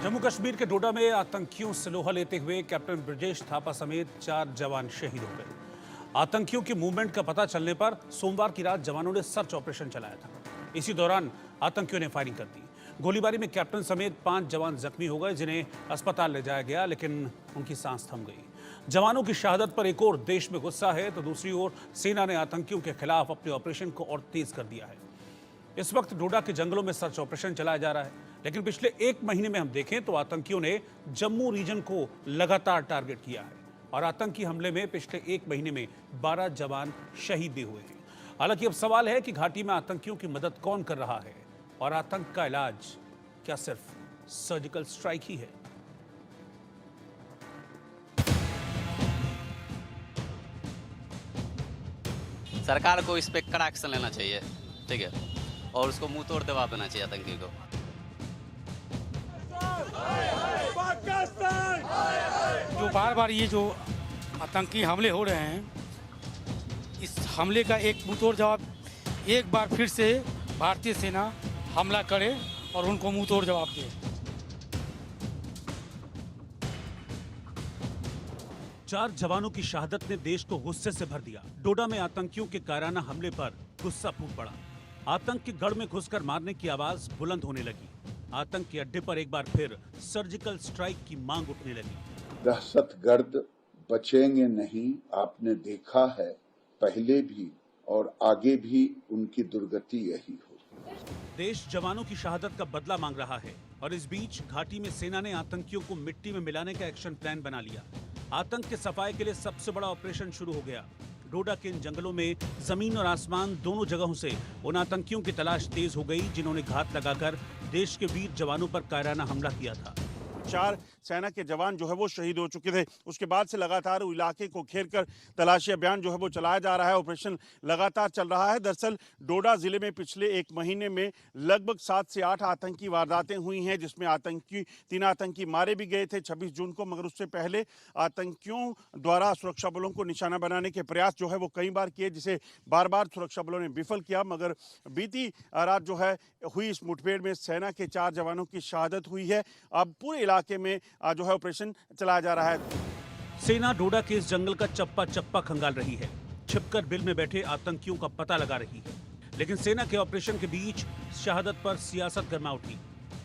जम्मू कश्मीर के डोडा में आतंकियों से लोहा लेते हुए कैप्टन ब्रजेश थापा समेत 4 जवान शहीद हो गए। आतंकियों की मूवमेंट का पता चलने पर सोमवार की रात जवानों ने सर्च ऑपरेशन चलाया था। इसी दौरान आतंकियों ने फायरिंग कर दी। गोलीबारी में कैप्टन समेत 5 जवान जख्मी हो गए, जिन्हें अस्पताल ले जाया गया, लेकिन उनकी सांस थम गई। जवानों की शहादत पर एक और देश में गुस्सा है, तो दूसरी ओर सेना ने आतंकियों के खिलाफ अपने ऑपरेशन को और तेज कर दिया है। इस वक्त डोडा के जंगलों में सर्च ऑपरेशन चलाया जा रहा है, लेकिन पिछले 1 महीने में हम देखें तो आतंकियों ने जम्मू रीजन को लगातार टारगेट किया है और आतंकी हमले में पिछले 1 महीने में 12 जवान शहीद भी हुए हैं। हालांकि अब सवाल है कि घाटी में आतंकियों की मदद कौन कर रहा है और आतंक का इलाज क्या सिर्फ सर्जिकल स्ट्राइक ही है? सरकार को इस पे कड़ा एक्शन लेना चाहिए, ठीक है, और उसको मुंह तोड़ जवाब देना चाहिए आतंकी को। जो बार बार ये जो आतंकी हमले हो रहे हैं, इस हमले का एक मुंहतोड़ जवाब एक बार फिर से भारतीय सेना हमला करे और उनको मुंहतोड़ जवाब दे। चार जवानों की शहादत ने देश को गुस्से से भर दिया। डोडा में आतंकियों के कायराना हमले पर गुस्सा फूट पड़ा। आतंक के गढ़ में घुसकर मारने की आवाज बुलंद होने लगी। आतंक के अड्डे पर एक बार फिर सर्जिकल स्ट्राइक की मांग उठने लगी। दहशतगर्द बचेंगे नहीं, आपने देखा है पहले भी और आगे भी उनकी दुर्गति यही हो। देश जवानों की शहादत का बदला मांग रहा है और इस बीच घाटी में सेना ने आतंकियों को मिट्टी में मिलाने का एक्शन प्लान बना लिया। आतंक के सफाए के लिए सबसे बड़ा ऑपरेशन शुरू हो गया। डोडा के इन जंगलों में जमीन और आसमान दोनों जगहों से उन आतंकियों की तलाश तेज हो गई, जिन्होंने घात लगाकर देश के वीर जवानों पर कायराना हमला किया था। 4 सेना के जवान जो है वो शहीद हो चुके थे। उसके बाद से लगातार इलाके को घेर कर तलाशी अभियान जो है वो चलाया जा रहा है। ऑपरेशन लगातार चल रहा है। दरअसल डोडा जिले में पिछले 1 महीने में लगभग 7 से 8 आतंकी वारदातें हुई हैं, जिसमें 3 आतंकी मारे भी गए थे 26 जून को। मगर उससे पहले आतंकियों द्वारा सुरक्षा बलों को निशाना बनाने के प्रयास जो है वो कई बार किए, जिसे बार बार सुरक्षा बलों ने विफल किया। मगर बीती रात जो है हुई इस मुठभेड़ में सेना के 4 जवानों की शहादत हुई है। अब पूरे इलाके में जो है ऑपरेशन चलाया जा रहा है। सेना डोडा के इस जंगल का चप्पा चप्पा खंगाल रही है, छिपकर बिल में बैठे आतंकियों का पता लगा रही है। लेकिन सेना के ऑपरेशन के बीच शहादत पर सियासत गर्मा उठी।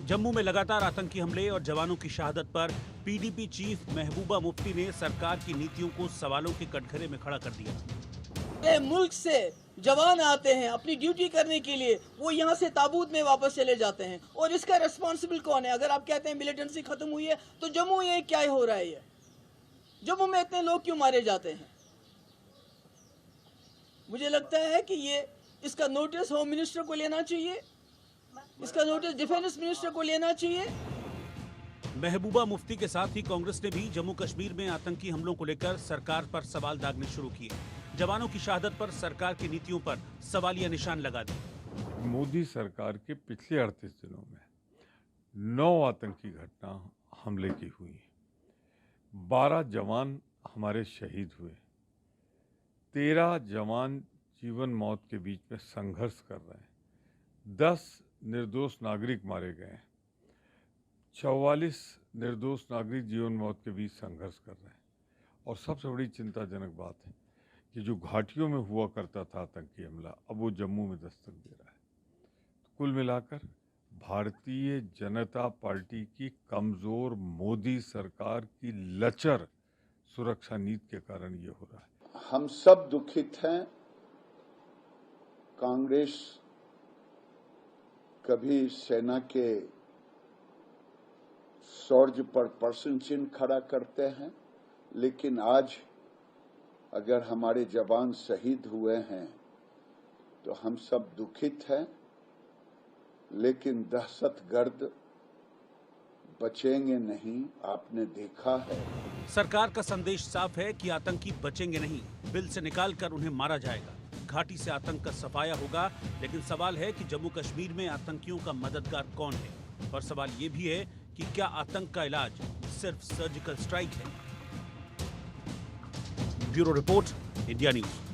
जम्मू में लगातार आतंकी हमले और जवानों की शहादत पर पीडीपी चीफ महबूबा मुफ्ती ने सरकार की नीतियों को सवालों के कटघरे में खड़ा कर दिया। मुल्क से जवान आते हैं अपनी ड्यूटी करने के लिए, वो यहाँ से ताबूत में वापस चले जाते हैं, और इसका रिस्पॉन्सिबल कौन है? अगर आप कहते हैं मिलिटेंसी खत्म हुई है, तो जम्मू ये क्या हो रहा है? ये जम्मू में इतने लोग क्यों मारे जाते हैं? मुझे लगता है कि ये इसका नोटिस होम मिनिस्टर को लेना चाहिए, इसका नोटिस डिफेंस मिनिस्टर को लेना चाहिए। महबूबा मुफ्ती के साथ ही कांग्रेस ने भी जम्मू कश्मीर में आतंकी हमलों को लेकर सरकार पर सवाल दागने शुरू किए। जवानों की शहादत पर सरकार की नीतियों पर सवालिया निशान लगा दिए। मोदी सरकार के पिछले 38 दिनों में 9 आतंकी घटना हमले की हुई, 12 जवान हमारे शहीद हुए, 13 जवान जीवन मौत के बीच में संघर्ष कर रहे हैं, 10 निर्दोष नागरिक मारे गए, 44 निर्दोष नागरिक जीवन मौत के बीच संघर्ष कर रहे हैं। और सबसे बड़ी चिंताजनक बात है कि जो घाटियों में हुआ करता था आतंकी हमला, अब वो जम्मू में दस्तक दे रहा है। तो कुल मिलाकर भारतीय जनता पार्टी की कमज़ोर मोदी सरकार की लचर सुरक्षा नीति के कारण ये हो रहा है। हम सब दुखित हैं। कांग्रेस कभी सेना के शौर्य पर प्रश्न चिन्ह खड़ा करते हैं, लेकिन आज अगर हमारे जवान शहीद हुए हैं तो हम सब दुखित हैं। लेकिन दहशतगर्द बचेंगे नहीं, आपने देखा है। सरकार का संदेश साफ है कि आतंकी बचेंगे नहीं, बिल से निकालकर उन्हें मारा जाएगा। घाटी से आतंक का सफाया होगा, लेकिन सवाल है कि जम्मू कश्मीर में आतंकियों का मददगार कौन है, और सवाल ये भी है कि क्या आतंक का इलाज सिर्फ सर्जिकल स्ट्राइक है? Bureau report, India news.